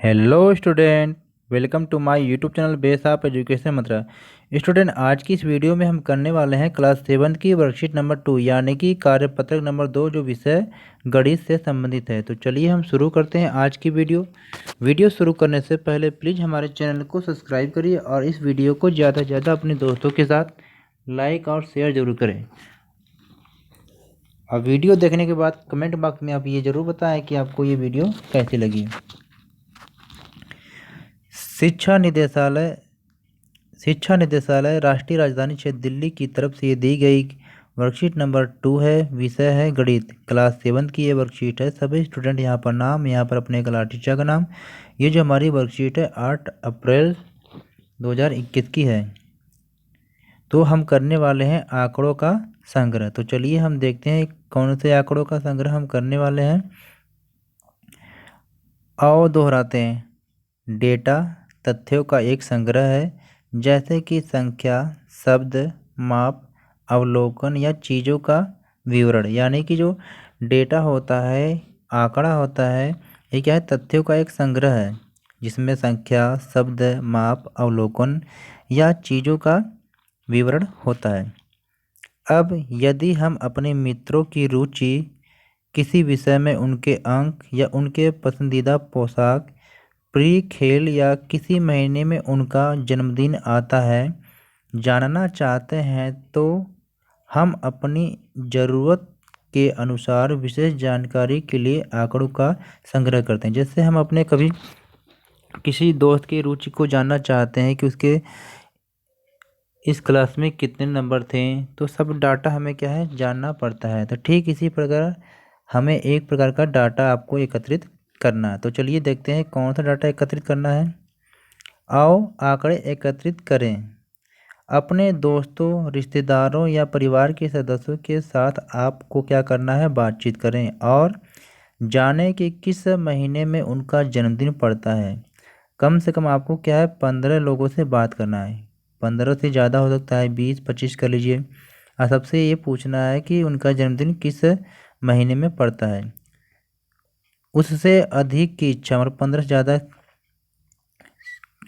Hello student. Welcome to my YouTube channel base of education Mantra. Student, आज की इस video में हम करने वाले हैं क्लास 7 की वर्कशीट नंबर 2 यानी कि कार्यपत्रक नंबर 2 जो विषय गणित से संबंधित है। तो चलिए हम शुरू करते हैं आज की वीडियो शुरू करने से पहले प्लीज़ हमारे चैनल को सब्सक्राइब करिए और इस वीडियो को ज़्यादा से ज़्यादा अपने दोस्तों के साथ लाइक और शेयर ज़रूर करें। और वीडियो देखने के बाद कमेंट बॉक्स में आप ये ज़रूर बताएं कि आपको ये वीडियो कैसी लगी। शिक्षा निदेशालय राष्ट्रीय राजधानी क्षेत्र दिल्ली की तरफ से ये दी गई वर्कशीट नंबर 2 है। विषय है गणित, क्लास 7 की ये वर्कशीट है। सभी स्टूडेंट यहाँ पर नाम, यहाँ पर अपने क्लास टीचर का नाम। ये जो हमारी वर्कशीट है 8 अप्रैल 2021 की है। तो हम करने वाले हैं आंकड़ों का संग्रह। तो चलिए हम देखते हैं कौन से आंकड़ों का संग्रह हम करने वाले हैं। आओ दोहराते हैं। डेटा तथ्यों का एक संग्रह है, जैसे कि संख्या, शब्द, माप, अवलोकन या चीज़ों का विवरण। यानी कि जो डेटा होता है, आंकड़ा होता है, ये क्या है? तथ्यों का एक संग्रह है जिसमें संख्या, शब्द, माप, अवलोकन या चीज़ों का विवरण होता है। अब यदि हम अपने मित्रों की रुचि, किसी विषय में उनके अंक या उनके पसंदीदा पोशाक, प्रिय खेल या किसी महीने में उनका जन्मदिन आता है, जानना चाहते हैं, तो हम अपनी ज़रूरत के अनुसार विशेष जानकारी के लिए आंकड़ों का संग्रह करते हैं। जैसे हम अपने कभी किसी दोस्त की रुचि को जानना चाहते हैं कि उसके इस क्लास में कितने नंबर थे, तो सब डाटा हमें क्या है? जानना पड़ता है। तो ठीक इसी प्रकार हमें एक प्रकार का डाटा आपको एकत्रित करना है। तो चलिए देखते हैं कौन सा डाटा एकत्रित करना है। आओ आंकड़े एकत्रित करें। अपने दोस्तों, रिश्तेदारों या परिवार के सदस्यों के साथ आपको क्या करना है? बातचीत करें और जानें कि किस महीने में उनका जन्मदिन पड़ता है। कम से कम आपको क्या है? 15 लोगों से बात करना है। 15 से ज़्यादा हो सकता है, 20-25 कर लीजिए। और सबसे ये पूछना है कि उनका जन्मदिन किस महीने में पड़ता है। उससे अधिक की इच्छा, मतलब 15 से ज़्यादा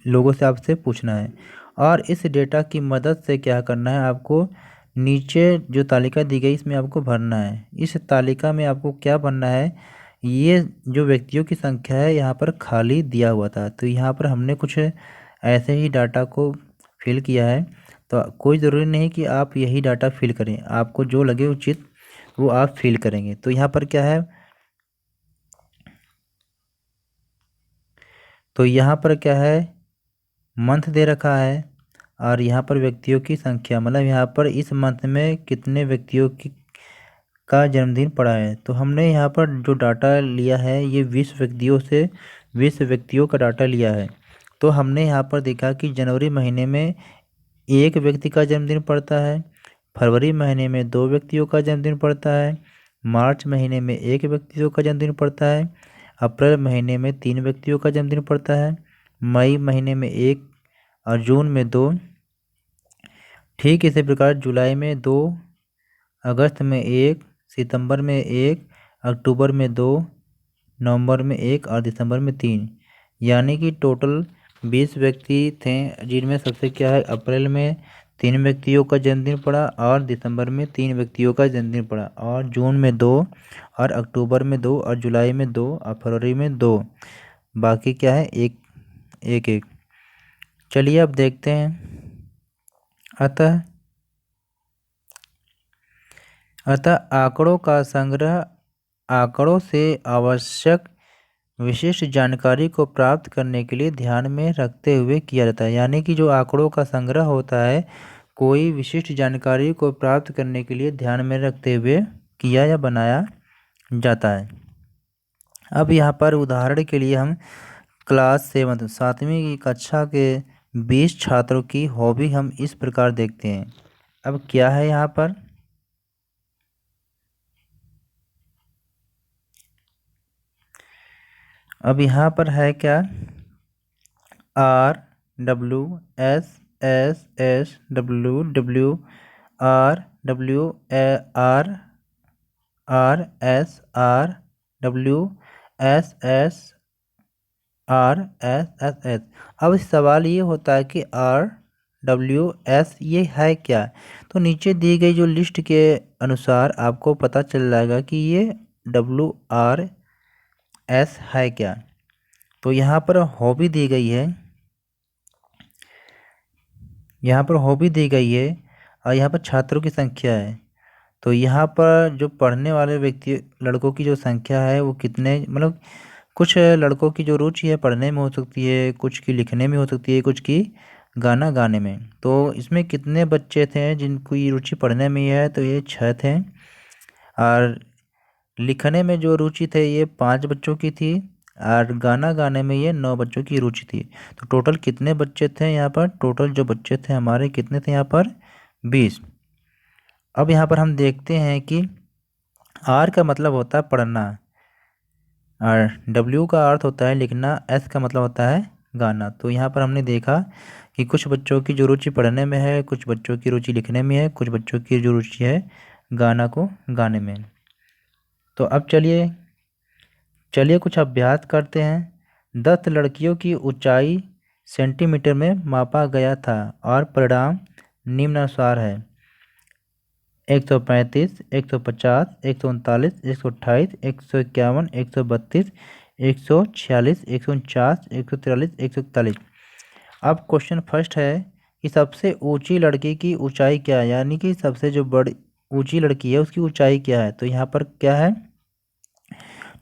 लोगों से आपसे पूछना है। और इस डेटा की मदद से क्या करना है आपको? नीचे जो तालिका दी गई इसमें आपको भरना है। इस तालिका में आपको क्या भरना है? ये जो व्यक्तियों की संख्या है यहाँ पर खाली दिया हुआ था, तो यहाँ पर हमने कुछ ऐसे ही डाटा को फिल किया है। तो कोई ज़रूरी नहीं कि आप यही डाटा फिल करें, आपको जो लगे उचित वो आप फिल करेंगे। तो यहाँ पर क्या है? तो यहाँ पर क्या है? मंथ दे रखा है और यहाँ पर व्यक्तियों की संख्या, मतलब यहाँ पर इस मंथ में कितने व्यक्तियों की का जन्मदिन पड़ा है। तो हमने यहाँ पर जो डाटा लिया है ये 20 व्यक्तियों का डाटा लिया है। तो हमने यहाँ पर देखा कि जनवरी महीने में एक व्यक्ति का जन्मदिन पड़ता है, फरवरी महीने में 2 व्यक्तियों का जन्मदिन पड़ता है, मार्च महीने में 1 व्यक्तियों का जन्मदिन पड़ता है, अप्रैल महीने में 3 व्यक्तियों का जन्मदिन पड़ता है, मई महीने में 1 और जून में 2। ठीक इसी प्रकार जुलाई में 2, अगस्त में 1, सितंबर में 1, अक्टूबर में 2, नवंबर में 1 और दिसंबर में 3। यानी कि टोटल 20 व्यक्ति थे, जिनमें सबसे क्या है? अप्रैल में 3 व्यक्तियों का जन्मदिन पड़ा और दिसंबर में 3 व्यक्तियों का जन्मदिन पड़ा और जून में 2 और अक्टूबर में 2 और जुलाई में 2 और फरवरी में 2। बाकी क्या है? एक एक एक। चलिए अब देखते हैं। अतः आंकड़ों का संग्रह आंकड़ों से आवश्यक विशिष्ट जानकारी को प्राप्त करने के लिए ध्यान में रखते हुए किया जाता है। यानी कि जो आंकड़ों का संग्रह होता है, कोई विशिष्ट जानकारी को प्राप्त करने के लिए ध्यान में रखते हुए किया या बनाया जाता है। अब यहाँ पर उदाहरण के लिए हम क्लास 7वीं की कक्षा के 20 छात्रों की हॉबी हम इस प्रकार देखते हैं। अब क्या है यहाँ पर? अब यहाँ पर है क्या? RWSSWRWRRSRWSS RSS। अब सवाल ये होता है कि RWS ये है क्या। तो नीचे दी गई जो लिस्ट के अनुसार आपको पता चल जाएगा कि ये WRS है क्या। तो यहाँ पर हॉबी दी गई है, यहाँ पर हॉबी दी गई है और यहाँ पर छात्रों की संख्या है। तो यहाँ पर जो पढ़ने वाले व्यक्ति लड़कों की जो संख्या है वो कितने, मतलब कुछ लड़कों की जो रुचि है पढ़ने में हो सकती है, कुछ की लिखने में हो सकती है, कुछ की गाना गाने में। तो इसमें कितने बच्चे थे जिनकी रुचि पढ़ने में है, तो ये 6 थे। और लिखने में जो रुचि थे ये 5 बच्चों की थी, और गाना गाने में ये 9 बच्चों की रुचि थी। तो टोटल कितने बच्चे थे यहाँ पर, टोटल जो बच्चे थे हमारे कितने थे यहाँ पर, 20। अब यहाँ पर हम देखते हैं कि R का मतलब होता है पढ़ना, और W का अर्थ होता है लिखना, S का मतलब होता है गाना। तो यहाँ पर हमने देखा कि कुछ बच्चों की जो रुचि पढ़ने में है, कुछ बच्चों की रुचि लिखने में है, कुछ बच्चों की जो रुचि है गाना को गाने में। तो अब चलिए कुछ अभ्यास करते हैं। 10 लड़कियों की ऊंचाई सेंटीमीटर में मापा गया था और परिणाम निम्नानुसार है: 135, 150, 139, 128, 151, 132, 146, 149, 143, 141। अब क्वेश्चन फर्स्ट है कि सबसे ऊंची लड़की की ऊंचाई क्या है, यानी कि सबसे जो बड़ी ऊंची लड़की है उसकी ऊंचाई क्या है। तो यहाँ पर क्या है,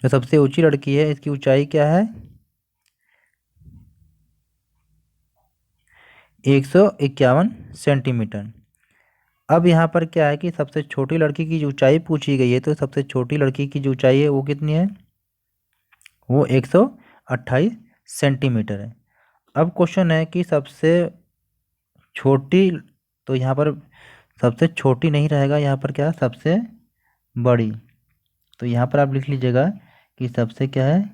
जो सबसे ऊंची लड़की है इसकी ऊंचाई क्या है, 151 सेंटीमीटर। अब यहाँ पर क्या है कि सबसे छोटी लड़की की जो ऊंचाई पूछी गई है, तो सबसे छोटी लड़की की जो ऊंचाई है वो कितनी है, वो 128 सेंटीमीटर है। अब क्वेश्चन है कि सबसे छोटी, तो यहाँ पर सबसे छोटी नहीं रहेगा, यहाँ पर क्या है, सबसे बड़ी। तो यहाँ पर आप लिख लीजिएगा कि सबसे क्या है,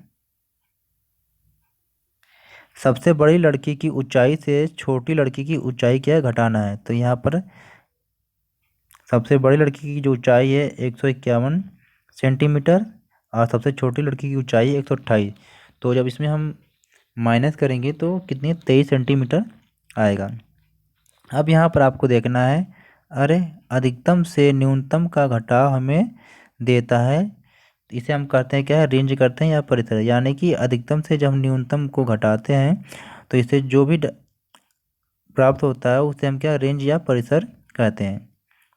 सबसे बड़ी लड़की की ऊंचाई से छोटी लड़की की ऊंचाई क्या है, घटाना है। तो यहाँ पर सबसे बड़ी लड़की की जो ऊंचाई है 151 सेंटीमीटर, और सबसे छोटी लड़की की ऊंचाई 128। तो जब इसमें हम माइनस करेंगे तो कितनी, 23 सेंटीमीटर आएगा। अब यहाँ पर आपको देखना है, अरे अधिकतम से न्यूनतम का घटाव हमें देता है। इसे हम करते हैं क्या है, रेंज करते हैं या परिसर, यानी कि अधिकतम से जब हम न्यूनतम को घटाते हैं तो इसे जो भी प्राप्त होता है उसे हम क्या, रेंज या परिसर कहते हैं।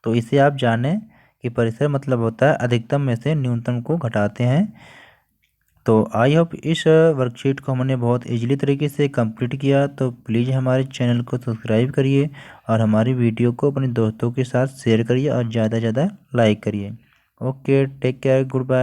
तो इसे आप जानें कि परिसर मतलब होता है अधिकतम में से न्यूनतम को घटाते हैं। तो आई होप इस वर्कशीट को हमने बहुत इजीली तरीके से कंप्लीट किया। तो प्लीज़ हमारे चैनल को सब्सक्राइब करिए और हमारी वीडियो को अपने दोस्तों के साथ शेयर करिए और ज़्यादा से ज़्यादा लाइक करिए। Okay, take care, good bye.